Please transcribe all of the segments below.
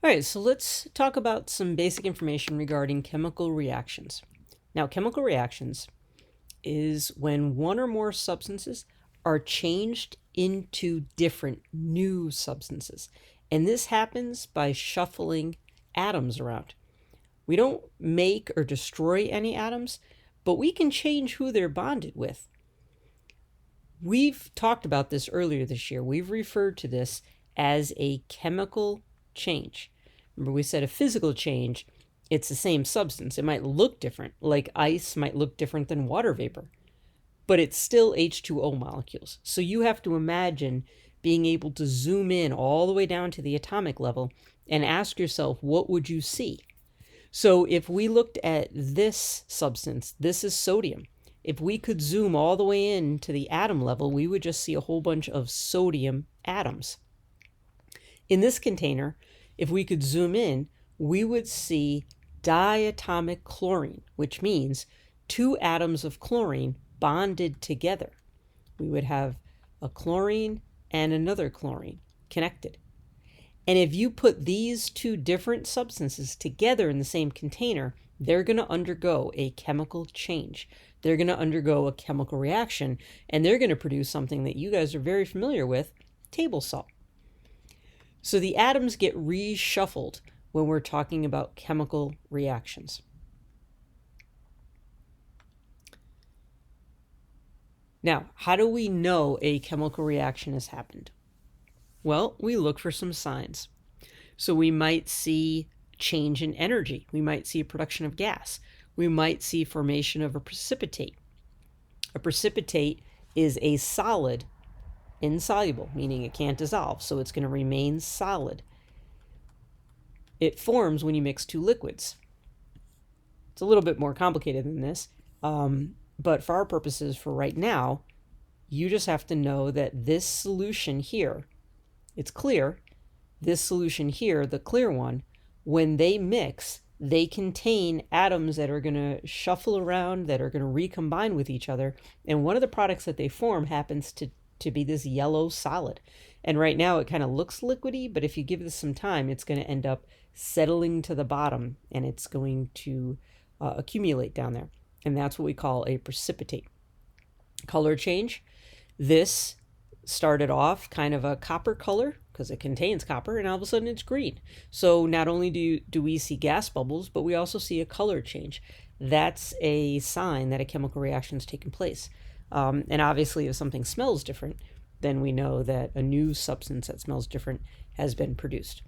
All right, so let's talk about some basic information regarding chemical reactions. Now, chemical reactions is when one or more substances are changed into different new substances. And this happens by shuffling atoms around. We don't make or destroy any atoms, but we can change who they're bonded with. We've talked about this earlier this year. We've referred to this as a chemical change. Remember, we said a physical change, it's the same substance. It might look different, like ice might look different than water vapor, but it's still H2O molecules. So you have to imagine being able to zoom in all the way down to the atomic level and ask yourself, what would you see? So if we looked at this substance, this is sodium. If we could zoom all the way in to the atom level, we would just see a whole bunch of sodium atoms. In this container, if we could zoom in, we would see diatomic chlorine, which means two atoms of chlorine bonded together. We would have a chlorine and another chlorine connected. And if you put these two different substances together in the same container, they're going to undergo a chemical change. They're going to undergo a chemical reaction, and they're going to produce something that you guys are very familiar with, table salt. So the atoms get reshuffled when we're talking about chemical reactions. Now, how do we know a chemical reaction has happened? Well, we look for some signs. So we might see change in energy. We might see a production of gas. We might see formation of a precipitate. A precipitate is a solid, insoluble, meaning it can't dissolve, so it's going to remain solid. It forms when you mix two liquids. It's a little bit more complicated than this, but for our purposes for right now, you just have to know that this solution here, it's clear. This solution here, the clear one, when they mix, they contain atoms that are going to shuffle around, that are going to recombine with each other. And one of the products that they form happens to be this yellow solid. And right now it kind of looks liquidy, but if you give this some time, it's going to end up settling to the bottom and it's going to accumulate down there. And that's what we call a precipitate. Color change. This started off kind of a copper color because it contains copper, and all of a sudden it's green. So not only do we see gas bubbles, but we also see a color change. That's a sign that a chemical reaction has taken place. And obviously if something smells different, then we know that a new substance that smells different has been produced.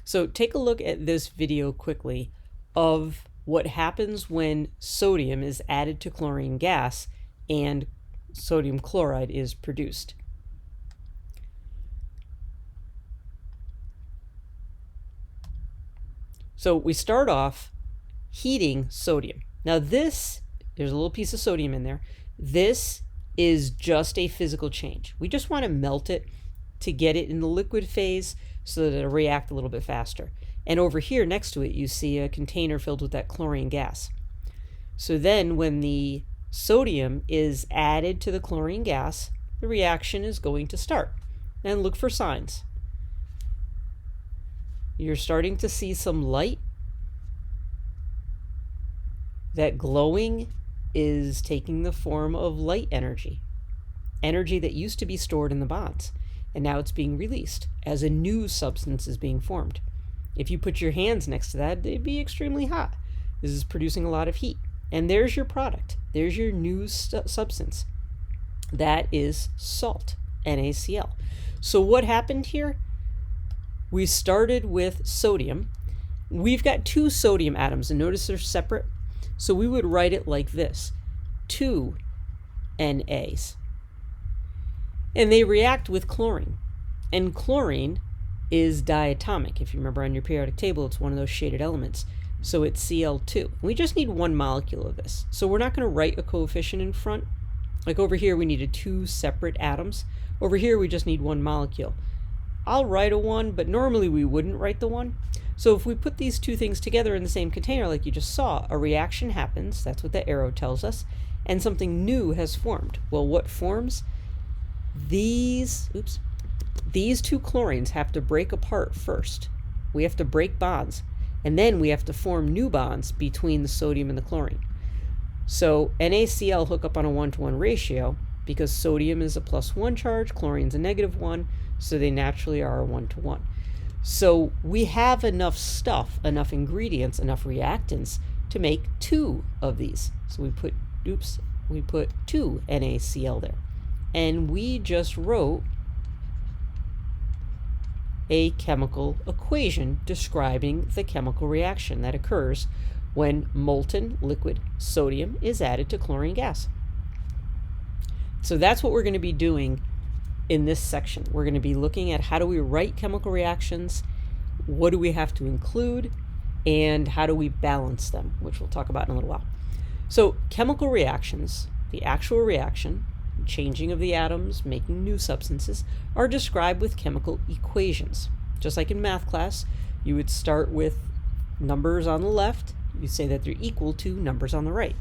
So take a look at this video quickly of what happens when sodium is added to chlorine gas and sodium chloride is produced. So we start off heating sodium. Now there's a little piece of sodium in there. This is just a physical change. We just want to melt it to get it in the liquid phase so that it'll react a little bit faster. And over here next to it, you see a container filled with that chlorine gas. So then when the sodium is added to the chlorine gas, the reaction is going to start. And look for signs. You're starting to see some light. That glowing is taking the form of light energy. Energy that used to be stored in the bonds. And now it's being released as a new substance is being formed. If you put your hands next to that, they'd be extremely hot. This is producing a lot of heat. And there's your product. There's your new substance. That is salt, NaCl. So what happened here? We started with sodium. We've got two sodium atoms, and notice they're separate. So we would write it like this, 2 NAs. And they react with chlorine. And chlorine is diatomic. If you remember on your periodic table, it's one of those shaded elements. So it's Cl2. We just need one molecule of this. So we're not going to write a coefficient in front. Like over here, we needed two separate atoms. Over here, we just need one molecule. I'll write a 1, but normally we wouldn't write the 1. So if we put these two things together in the same container like you just saw, a reaction happens, that's what the arrow tells us, and something new has formed. Well, what forms? These two chlorines have to break apart first. We have to break bonds, and then we have to form new bonds between the sodium and the chlorine. So NaCl hook up on a 1-to-1 ratio because sodium is a +1 charge, chlorine's a -1, so they naturally are a 1-to-1. So we have enough stuff, enough ingredients, enough reactants to make 2 of these. So we put 2 NaCl there. And we just wrote a chemical equation describing the chemical reaction that occurs when molten liquid sodium is added to chlorine gas. So that's what we're going to be doing in this section. We're going to be looking at how do we write chemical reactions, what do we have to include, and how do we balance them, which we'll talk about in a little while. So chemical reactions, the actual reaction, changing of the atoms, making new substances, are described with chemical equations. Just like in math class, you would start with numbers on the left, you say that they're equal to numbers on the right.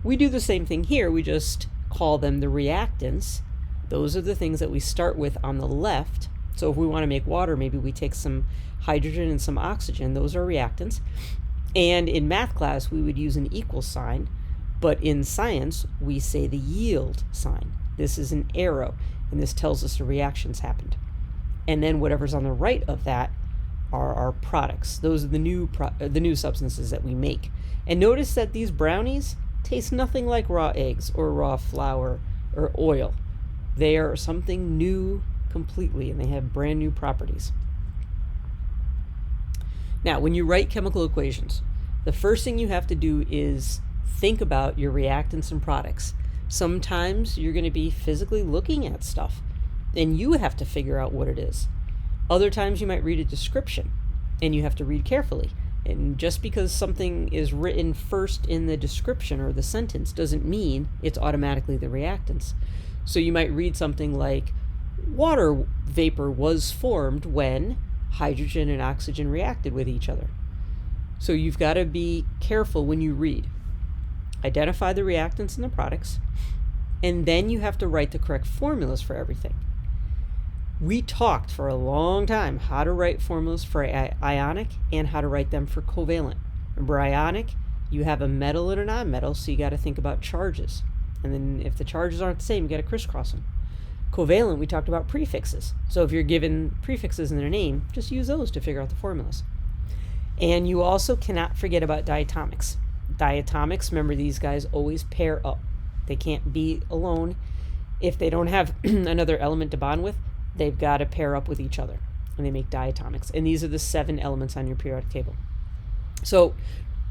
We do the same thing here, we just call them the reactants. Those are the things that we start with on the left. So if we want to make water, maybe we take some hydrogen and some oxygen, those are reactants. And in math class, we would use an equal sign, but in science, we say the yield sign. This is an arrow, and this tells us the reactions happened. And then whatever's on the right of that are our products. Those are the new substances that we make. And notice that these brownies taste nothing like raw eggs or raw flour or oil. They are something new completely, and they have brand new properties. Now, when you write chemical equations, the first thing you have to do is think about your reactants and products. Sometimes you're going to be physically looking at stuff, and you have to figure out what it is. Other times you might read a description, and you have to read carefully. And just because something is written first in the description or the sentence doesn't mean it's automatically the reactants. So you might read something like, water vapor was formed when hydrogen and oxygen reacted with each other. So you've got to be careful when you read. Identify the reactants and the products, and then you have to write the correct formulas for everything. We talked for a long time how to write formulas for ionic and how to write them for covalent. Remember, ionic, you have a metal and a non-metal, so you got to think about charges. And then if the charges aren't the same, you got to crisscross them. Covalent, we talked about prefixes. So if you're given prefixes in their name, just use those to figure out the formulas. And you also cannot forget about diatomics. Diatomics, remember, these guys always pair up. They can't be alone. If they don't have another element to bond with, they've got to pair up with each other, and they make diatomics. And these are the 7 elements on your periodic table. So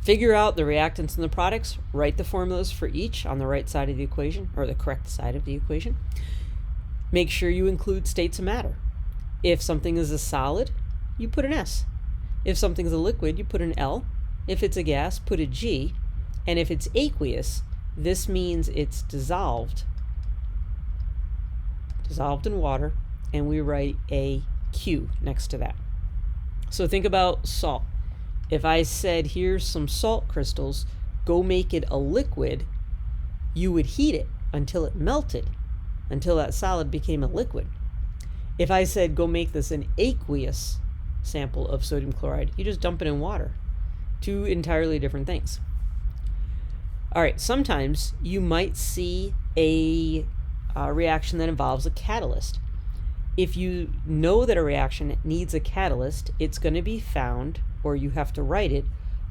figure out the reactants and the products, write the formulas for each on the right side of the equation, or the correct side of the equation. Make sure you include states of matter. If something is a solid, you put an S. If something's a liquid, you put an L. If it's a gas, put a G. And if it's aqueous, this means it's dissolved in water, and we write a Q next to that. So think about salt. If I said, here's some salt crystals, go make it a liquid, you would heat it until it melted, until that solid became a liquid. If I said, go make this an aqueous sample of sodium chloride, you just dump it in water. 2 entirely different things. All right, sometimes you might see a reaction that involves a catalyst. If you know that a reaction needs a catalyst, it's going to be found, or you have to write it,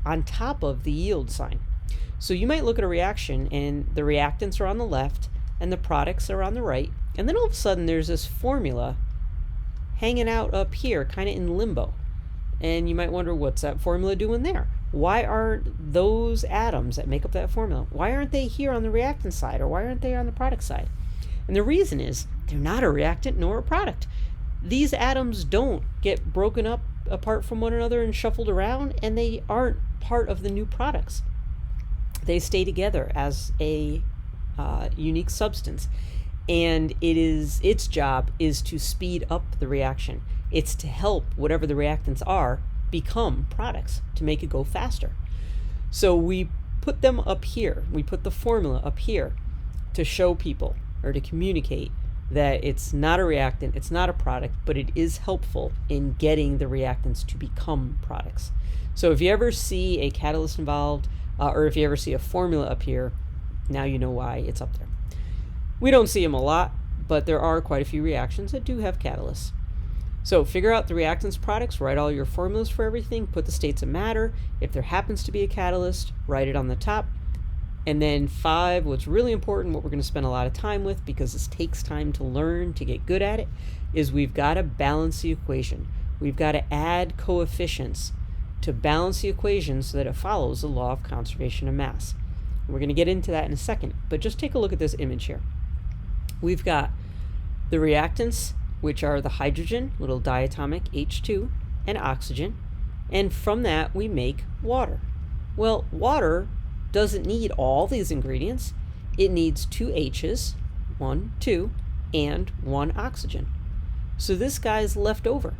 on top of the yield sign. So you might look at a reaction and the reactants are on the left and the products are on the right, and then all of a sudden there's this formula hanging out up here, kind of in limbo. And you might wonder, what's that formula doing there? Why aren't those atoms that make up that formula, why aren't they here on the reactant side, or why aren't they on the product side? And the reason is they're not a reactant nor a product. These atoms don't get broken up apart from one another and shuffled around, and they aren't part of the new products. They stay together as a unique substance, and its job is to speed up the reaction. It's to help whatever the reactants are become products, to make it go faster. So we put them up here. We put the formula up here to show people, or to communicate, that it's not a reactant, it's not a product, but it is helpful in getting the reactants to become products. So if you ever see a catalyst involved, or if you ever see a formula up here, now you know why it's up there. We don't see them a lot, but there are quite a few reactions that do have catalysts. So figure out the reactants products, write all your formulas for everything, put the states of matter. If there happens to be a catalyst, write it on the top. And then 5, what's really important, what we're going to spend a lot of time with, because this takes time to learn, to get good at it, is we've got to balance the equation. We've got to add coefficients to balance the equation so that it follows the law of conservation of mass. We're going to get into that in a second, but just take a look at this image here. We've got the reactants, which are the hydrogen, little diatomic H2, and oxygen, and from that we make water. Well, water doesn't need all these ingredients. It needs 2 H's, 1, 2, and 1 oxygen. So this guy's left over.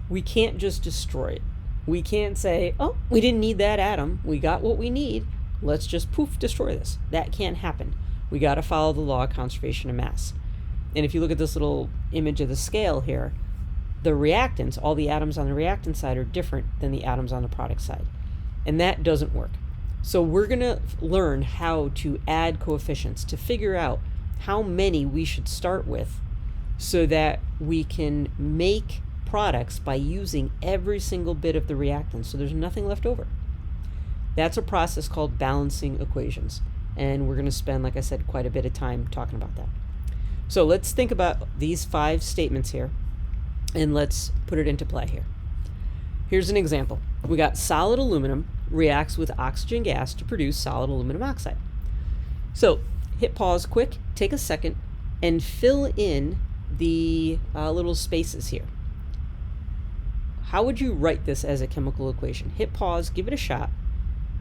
We can't just destroy it. We can't say, oh, we didn't need that atom. We got what we need. Let's just poof, destroy this. That can't happen. We got to follow the law of conservation of mass. And if you look at this little image of the scale here, the reactants, all the atoms on the reactant side are different than the atoms on the product side. And that doesn't work. So we're going to learn how to add coefficients to figure out how many we should start with so that we can make products by using every single bit of the reactant, so there's nothing left over. That's a process called balancing equations, and we're going to spend, like I said, quite a bit of time talking about that. So let's think about these 5 statements here, and let's put it into play here. Here's an example. We got solid aluminum reacts with oxygen gas to produce solid aluminum oxide. So hit pause quick, take a second, and fill in the little spaces here. How would you write this as a chemical equation? Hit pause, give it a shot,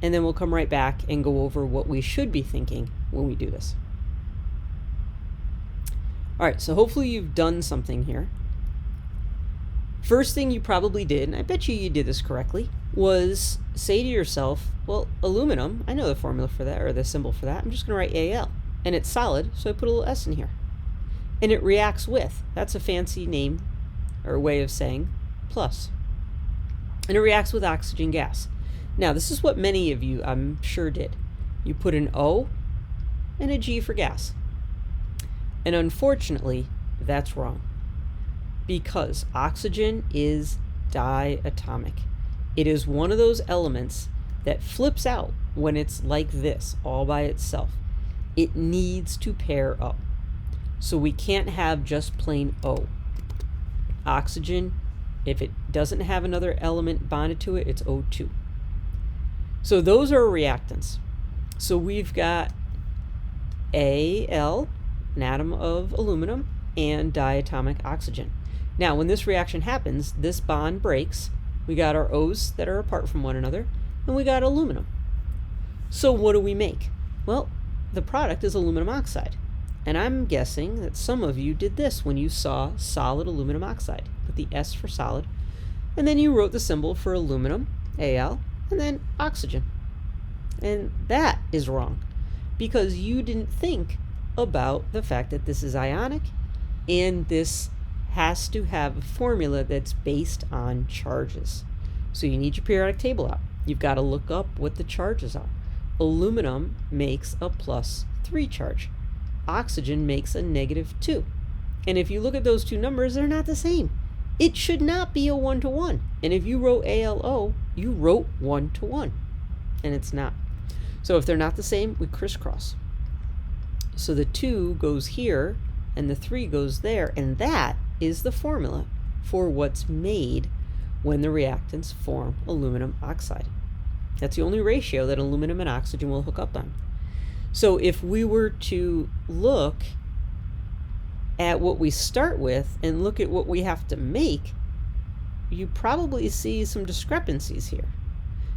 and then we'll come right back and go over what we should be thinking when we do this. All right, so hopefully you've done something here. First thing you probably did, and I bet you did this correctly, was say to yourself, well, aluminum, I know the formula for that, or the symbol for that. I'm just going to write Al. And it's solid, so I put a little S in here. And it reacts with, that's a fancy name or way of saying plus. And it reacts with oxygen gas. Now, this is what many of you, I'm sure, did. You put an O and a G for gas. And unfortunately, that's wrong. Because oxygen is diatomic. It is one of those elements that flips out when it's like this, all by itself. It needs to pair up. So we can't have just plain O. Oxygen, if it doesn't have another element bonded to it, it's O2. So those are reactants. So we've got Al, an atom of aluminum, and diatomic oxygen. Now, when this reaction happens, this bond breaks. We got our O's that are apart from one another, and we got aluminum. So what do we make? Well, the product is aluminum oxide. And I'm guessing that some of you did this when you saw solid aluminum oxide. Put the S for solid, and then you wrote the symbol for aluminum, Al, and then oxygen. And that is wrong, because you didn't think about the fact that this is ionic, and this has to have a formula that's based on charges. So you need your periodic table out. You've got to look up what the charges are. Aluminum makes a +3 charge. Oxygen makes a -2. And if you look at those two numbers, they're not the same. It should not be a 1-to-1. And if you wrote ALO, you wrote 1-to-1. And it's not. So if they're not the same, we crisscross. So the 2 goes here, and the 3 goes there, and that is the formula for what's made when the reactants form aluminum oxide. That's the only ratio that aluminum and oxygen will hook up on. So if we were to look at what we start with and look at what we have to make, you probably see some discrepancies here.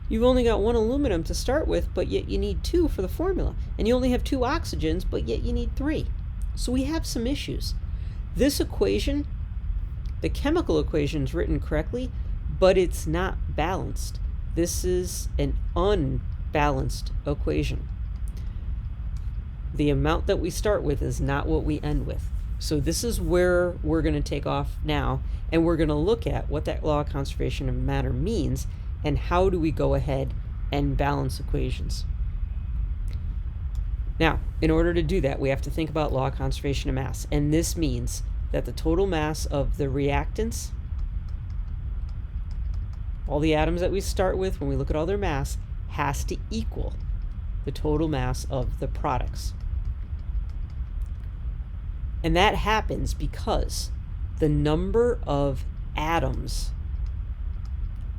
You've only got 1 aluminum to start with, but yet you need 2 for the formula. And you only have 2 oxygens, but yet you need 3. So we have some issues. This equation, the chemical equation, is written correctly, but it's not balanced. This is an unbalanced equation. The amount that we start with is not what we end with. So this is where we're going to take off now, and we're going to look at what that law of conservation of matter means and how do we go ahead and balance equations. Now, in order to do that, we have to think about law of conservation of mass, and this means that the total mass of the reactants, all the atoms that we start with when we look at all their mass, has to equal the total mass of the products. And that happens because the number of atoms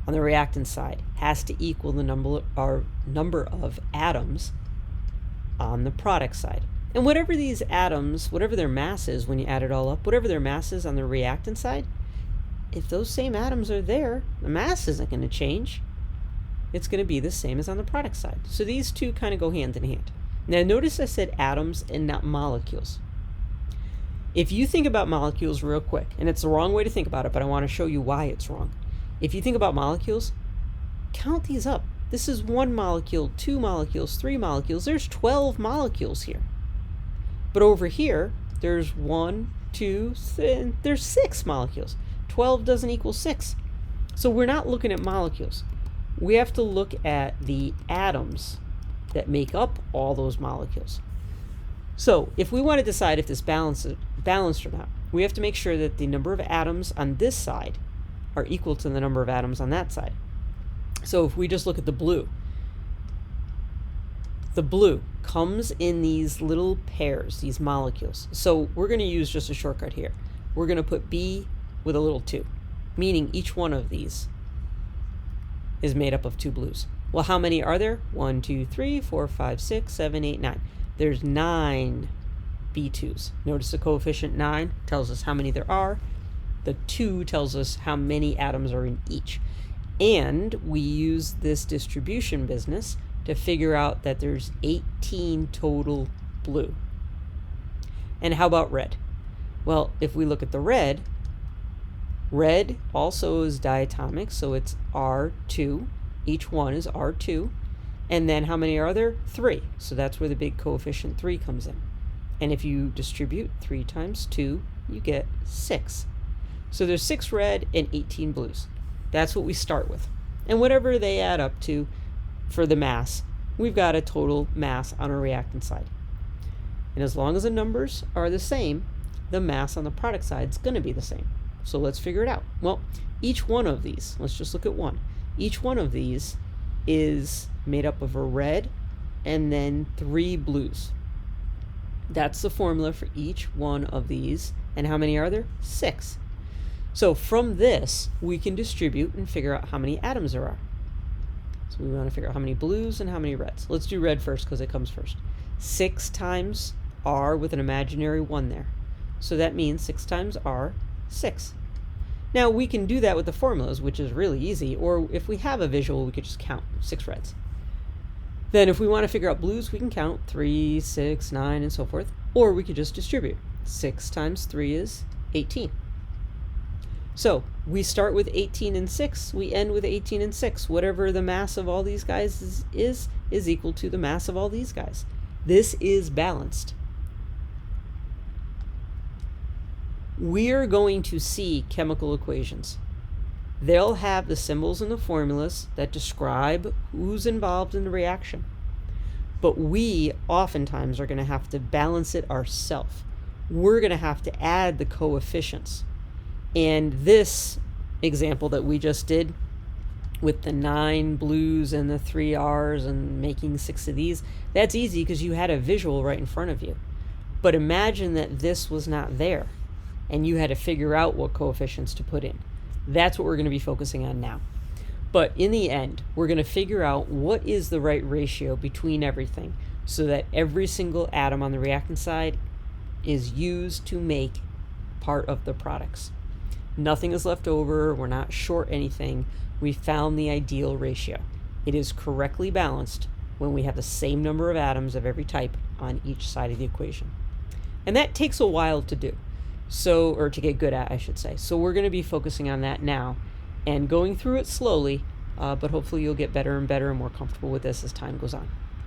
on the reactant side has to equal the number of atoms on the product side. And whatever these atoms, whatever their mass is when you add it all up, whatever their mass is on the reactant side, if those same atoms are there, the mass isn't going to change. It's going to be the same as on the product side. So these two kind of go hand in hand. Now notice I said atoms and not molecules. If you think about molecules real quick, and it's the wrong way to think about it, but I want to show you why it's wrong. If you think about molecules, count these up. This is 1 molecule, 2 molecules, 3 molecules. There's 12 molecules here. But over here, there's 1, 2, there's 6 molecules. 12 doesn't equal 6. So we're not looking at molecules. We have to look at the atoms that make up all those molecules. So if we want to decide if this balanced or not, we have to make sure that the number of atoms on this side are equal to the number of atoms on that side. So if we just look at the blue comes in these little pairs, these molecules. So we're going to use just a shortcut here. We're going to put B with a little 2, meaning each one of these is made up of 2 blues. Well, how many are there? 1, 2, 3, 4, 5, 6, 7, 8, 9. There's 9 B2s. Notice the coefficient 9 tells us how many there are. The 2 tells us how many atoms are in each. And we use this distribution business to figure out that there's 18 total blue. And how about red? Well, if we look at the red also is diatomic, so it's R2. Each one is R2. And then how many are there? 3. So that's where the big coefficient 3 comes in. And if you distribute 3 times 2, you get 6. So there's 6 red and 18 blues. That's what we start with. And whatever they add up to for the mass, we've got a total mass on our reactant side. And as long as the numbers are the same, the mass on the product side is going to be the same. So let's figure it out. Well, each one of these, let's just look at one. Each one of these is made up of a red and then 3 blues. That's the formula for each one of these. And how many are there? 6. So from this, we can distribute and figure out how many atoms there are. So we want to figure out how many blues and how many reds. Let's do red first because it comes first. 6 times R with an imaginary 1 there. So that means 6 times R, 6. Now we can do that with the formulas, which is really easy, or if we have a visual, we could just count 6 reds. Then if we want to figure out blues, we can count 3, 6, 9, and so forth, or we could just distribute. 6 times 3 is 18. So we start with 18 and 6, we end with 18 and 6. Whatever the mass of all these guys is equal to the mass of all these guys. This is balanced. We're going to see chemical equations. They'll have the symbols and the formulas that describe who's involved in the reaction. But we oftentimes are going to have to balance it ourselves. We're going to have to add the coefficients. And this example that we just did with the 9 blues and the 3 R's and making 6 of these, that's easy because you had a visual right in front of you. But imagine that this was not there and you had to figure out what coefficients to put in. That's what we're going to be focusing on now. But in the end, we're going to figure out what is the right ratio between everything so that every single atom on the reactant side is used to make part of the products. Nothing is left over. We're not short anything. We found the ideal ratio. It is correctly balanced when we have the same number of atoms of every type on each side of the equation. And that takes a while to do. Or to get good at, I should say. So we're going to be focusing on that now and going through it slowly, but hopefully you'll get better and better and more comfortable with this as time goes on.